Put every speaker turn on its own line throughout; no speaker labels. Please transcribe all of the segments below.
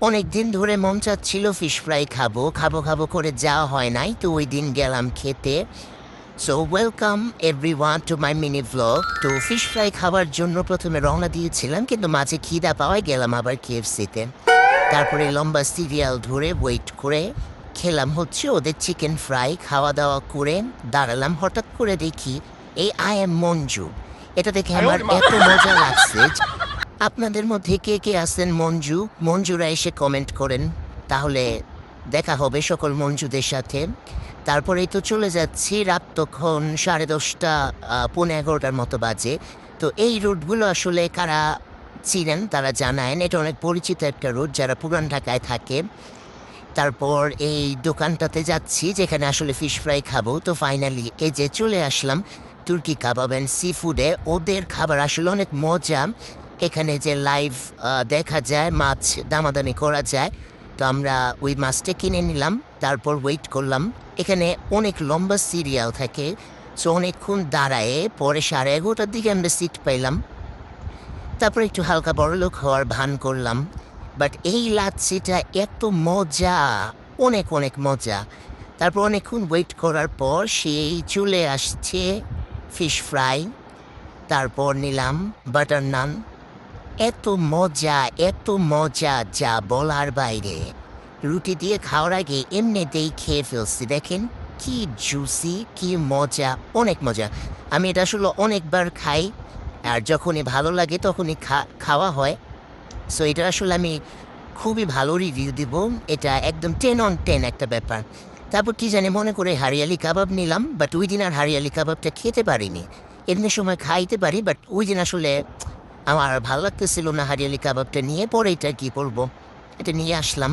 অনেকদিন ধরে মন চাচ্ছিল ফিশ ফ্রাই খাবো খাবো খাবো করে যাওয়া হয় নাই, তো ওই দিন গেলাম খেতে। So welcome everyone to my mini vlog. তো ফিশ ফ্রাই খাবার জন্য প্রথমে রওনা দিয়েছিলাম, কিন্তু মাঝে খিদা পাওয়ায় গেলাম আবার কেএফসিতে। তারপরে লম্বা সিরিয়াল ধরে ওয়েট করে খেলাম হচ্ছে ওদের চিকেন ফ্রাই। খাওয়া দাওয়া করে দাঁড়ালাম, হঠাৎ করে দেখি এই আই এম মঞ্জু। এটা দেখে আমার এত মজা লাগছে। আপনাদের মধ্যে কে কে আছেন মঞ্জু? মঞ্জুরা এসে কমেন্ট করেন, তাহলে দেখা হবে সকল মঞ্জুদের সাথে। তারপরেই তো চলে যাচ্ছি, রাত তখন 10:30 11টার মতো বাজে। তো এই রুটগুলো আসলে কারা চিনেন তারা জানায়েন, এটা অনেক পরিচিত একটা রুট যারা পুরান ঢাকায় থাকে। তারপর এই দোকানটাতে যাচ্ছি যেখানে আসলে ফিশ ফ্রাই খাবো। তো ফাইনালি এই যে চলে আসলাম তুর্কি কাবাব অ্যান্ড সি ফুডে। ওদের খাবার আসলে অনেক মজা। এখানে যে লাইভ দেখা যায়, মাছ দামাদামি করা যায়। তো আমরা ওই মাছটা কিনে নিলাম, তারপর ওয়েট করলাম। এখানে অনেক লম্বা সিরিয়াল থাকে, সো অনেকক্ষণ দাঁড়ায়ে পরে 11:30টার দিকে আমরা সিট পাইলাম। তারপর একটু হালকা বড়লোক হওয়ার ভান করলাম। বাট এই লাচ্ছিটা এত মজা, অনেক অনেক মজা। তারপর অনেকক্ষণ ওয়েট করার পর সেই চলে আসছে ফিশ ফ্রাই। তারপর নিলাম বাটার নান। এত মজা, এত মজা যা বলার বাইরে। রুটি দিয়ে খাওয়ার আগে এমনিতেই খেয়ে ফেলছি, দেখেন কি জুসি, কি মজা, অনেক মজা। আমি এটা আসলে অনেকবার খাই, আর যখনই ভালো লাগে তখনই খাওয়া হয়। সো এটা আসলে আমি খুবই ভালো রিভিউ দিব। এটা একদম 10 on 10 একটা ব্যাপার। তারপর কি জানি মনে করে হারিয়ালি কাবাব নিলাম, বাট ওই দিন আর হারিয়ালি কাবাবটা খেতে পারিনি। এমনি সময় খাইতে পারি, বাট ওই দিন আসলে আমার ভালো লাগতেছিল না হারিয়ালি কাবাবটা নিয়ে। পরে এটা কী করবো, এটা নিয়ে আসলাম।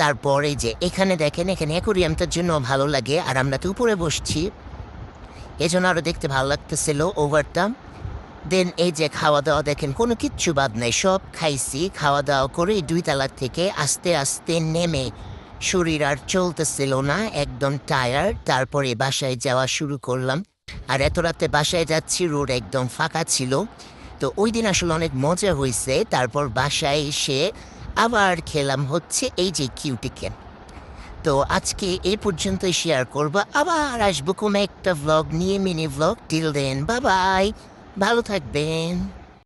তারপরে যে এখানে দেখেন, এখানে অ্যাকোরিয়ামটার জন্য ভালো লাগে, আর আমরা তো উপরে বসছি, এজন্য আরও দেখতে ভালো লাগতেছিল ওভারটা। দেন এই যে খাওয়া দাওয়া দেখেন, কোনো কিচ্ছু বাদ নাই, সব খাইছি। খাওয়া দাওয়া করে 2 তলার থেকে আস্তে আস্তে নেমে শরীর আর চলতেছিল না, একদম টায়ার্ড। তারপরে বাসায় যাওয়া শুরু করলাম। আর এত রাতে বাসায় যাচ্ছি, রোড একদম ফাঁকা ছিল। তো ওই দিন আসলে অনেক মজা হয়েছে। তারপর বাসায় এসে আবার খেলাম হচ্ছে এই যে কিউটিকেন। তো আজকে এই পর্যন্তই শেয়ার করবো, আবার আসবো কোনো একটা ভ্লগ নিয়ে, mini vlog. Till then, bye bye, ভালো থাকবেন।